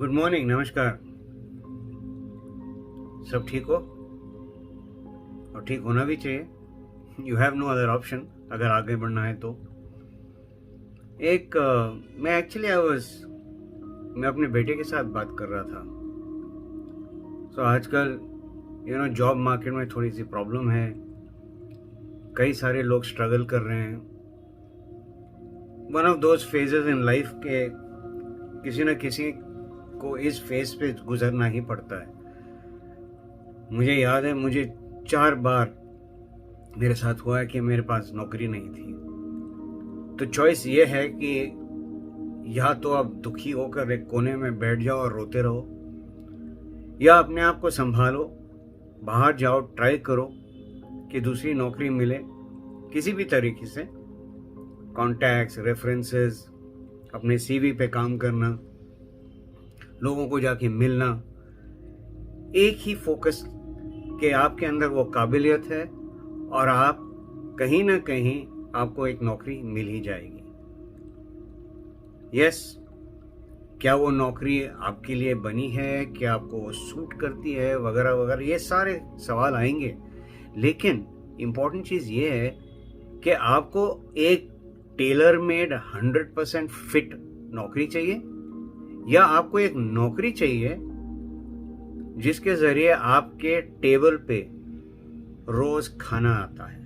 Good morning, नमस्कार। सब ठीक हो और ठीक होना भी चाहिए। You have no other option अगर आगे बढ़ना है तो। मैं अपने बेटे के साथ बात कर रहा था। आजकल जॉब मार्केट में थोड़ी सी प्रॉब्लम है। कई सारे लोग स्ट्रगल कर रहे हैं। One of those phases in life के किसी न किसी को इस फेज पे गुजरना ही पड़ता है। मुझे याद है, मुझे 4 बार मेरे साथ हुआ है कि मेरे पास नौकरी नहीं थी। तो चॉइस ये है कि या तो आप दुखी होकर एक कोने में बैठ जाओ और रोते रहो, या अपने आप को संभालो, बाहर जाओ, ट्राई करो कि दूसरी नौकरी मिले किसी भी तरीके से। कॉन्टैक्ट्स, रेफरेंसेस, अपने सीवी पे काम करना, लोगों को जाके मिलना, एक ही फोकस कि आपके अंदर वो काबिलियत है और आप कहीं ना कहीं आपको एक नौकरी मिल ही जाएगी। यस, क्या वो नौकरी आपके लिए बनी है, क्या आपको वो सूट करती है, वगैरह वगैरह, ये सारे सवाल आएंगे। लेकिन इम्पॉर्टेंट चीज़ ये है कि आपको एक टेलर मेड 100% फिट नौकरी चाहिए, या आपको एक नौकरी चाहिए जिसके जरिए आपके टेबल पे रोज खाना आता है,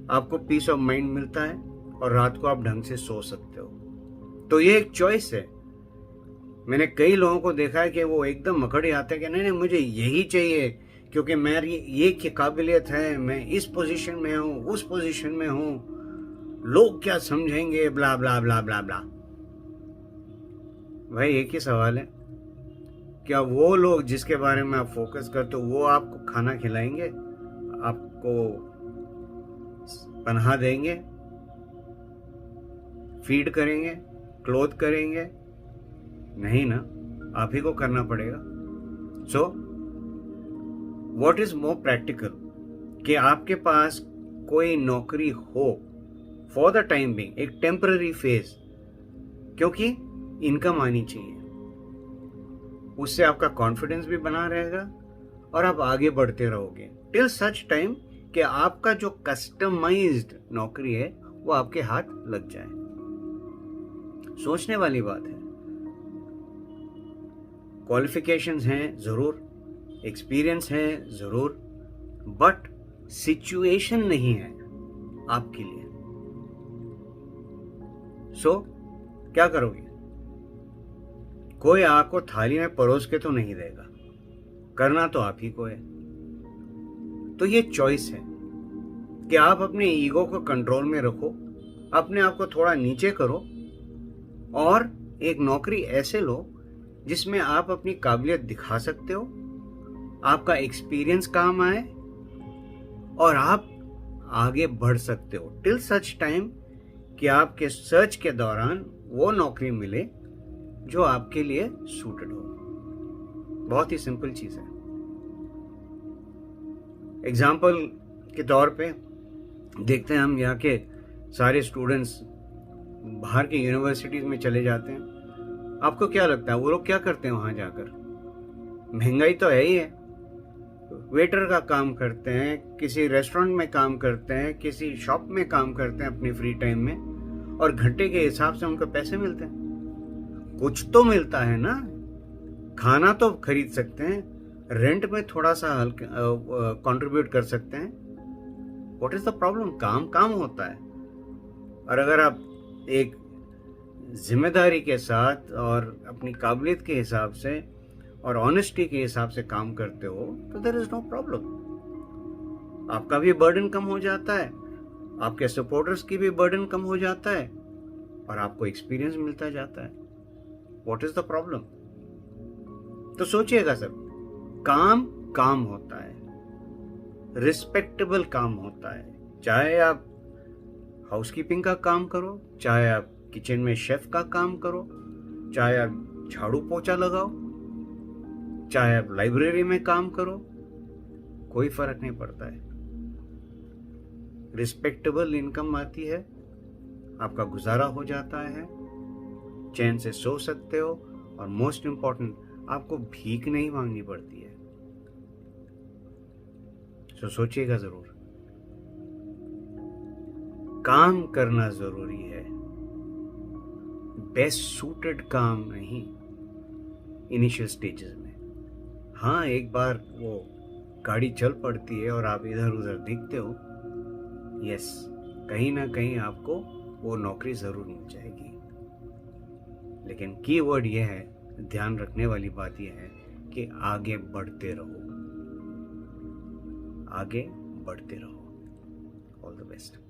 आपको पीस ऑफ माइंड मिलता है और रात को आप ढंग से सो सकते हो। तो ये एक चॉइस है। मैंने कई लोगों को देखा है कि वो एकदम मकड़े आते हैं कि नहीं मुझे यही चाहिए क्योंकि मेरी ये की काबिलियत है, मैं इस पोजीशन में हूं, उस पोजीशन में हूं, लोग क्या समझेंगे, ब्ला ब्ला ब्ला ब्ला ब्ला। भाई एक ही सवाल है, क्या वो लोग जिसके बारे में आप फोकस करते हो वो आपको खाना खिलाएंगे, आपको पनाह देंगे, फीड करेंगे, क्लोथ करेंगे? नहीं ना, आप ही को करना पड़ेगा। So what is more practical कि आपके पास कोई नौकरी हो फॉर द टाइम बिंग, एक टेम्पररी फेज, क्योंकि इनकम आनी चाहिए। उससे आपका कॉन्फिडेंस भी बना रहेगा और आप आगे बढ़ते रहोगे टिल सच टाइम कि आपका जो कस्टमाइज्ड नौकरी है वो आपके हाथ लग जाए। सोचने वाली बात है। क्वालिफिकेशंस हैं जरूर, एक्सपीरियंस है जरूर, बट सिचुएशन नहीं है आपके लिए। सो क्या करोगे? कोई आपको थाली में परोस के तो नहीं देगा, करना तो आप ही को है। तो ये चॉइस है कि आप अपने ईगो को कंट्रोल में रखो, अपने आप को थोड़ा नीचे करो और एक नौकरी ऐसे लो जिसमें आप अपनी काबिलियत दिखा सकते हो, आपका एक्सपीरियंस काम आए और आप आगे बढ़ सकते हो टिल सच टाइम कि आपके सर्च के दौरान वो नौकरी मिले जो आपके लिए सूटेड हो। बहुत ही सिंपल चीज है। एग्जाम्पल के तौर पे देखते हैं हम, यहाँ के सारे स्टूडेंट्स बाहर की यूनिवर्सिटीज में चले जाते हैं। आपको क्या लगता है वो लोग क्या करते हैं वहां जाकर? महंगाई तो है ही है, वेटर का काम करते हैं, किसी रेस्टोरेंट में काम करते हैं, किसी शॉप में काम करते हैं अपने फ्री टाइम में, और घंटे के हिसाब से उनको पैसे मिलते हैं। कुछ तो मिलता है ना, खाना तो खरीद सकते हैं, रेंट में थोड़ा सा कंट्रीब्यूट कर सकते हैं। What is the problem? काम काम होता है। और अगर आप एक जिम्मेदारी के साथ और अपनी काबिलियत के हिसाब से और ऑनेस्टी के हिसाब से काम करते हो तो देयर इज नो प्रॉब्लम। आपका भी बर्डन कम हो जाता है, आपके सपोर्टर्स की भी बर्डन कम हो जाता है और आपको एक्सपीरियंस मिलता जाता है। What is the problem? तो सोचिएगा सर, काम काम होता है, रिस्पेक्टेबल काम होता है। चाहे आप हाउसकीपिंग का काम करो, चाहे आप किचन में शेफ का काम करो, चाहे आप झाड़ू पोछा लगाओ, चाहे आप लाइब्रेरी में काम करो, कोई फर्क नहीं पड़ता है। रिस्पेक्टेबल इनकम आती है, आपका गुजारा हो जाता है चैन से सो सकते हो, और मोस्ट इम्पॉर्टेंट, आपको भीख नहीं मांगनी पड़ती है। तो सोचिएगा जरूर, काम करना जरूरी है, बेस्ट सूटेड काम नहीं इनिशियल स्टेजेस में। हाँ, एक बार वो गाड़ी चल पड़ती है और आप इधर उधर दिखते हो, यस, कहीं ना कहीं आपको वो नौकरी जरूर मिल जाएगी। लेकिन कीवर्ड ये है, ध्यान रखने वाली बात यह है कि आगे बढ़ते रहो, आगे बढ़ते रहो। All the best.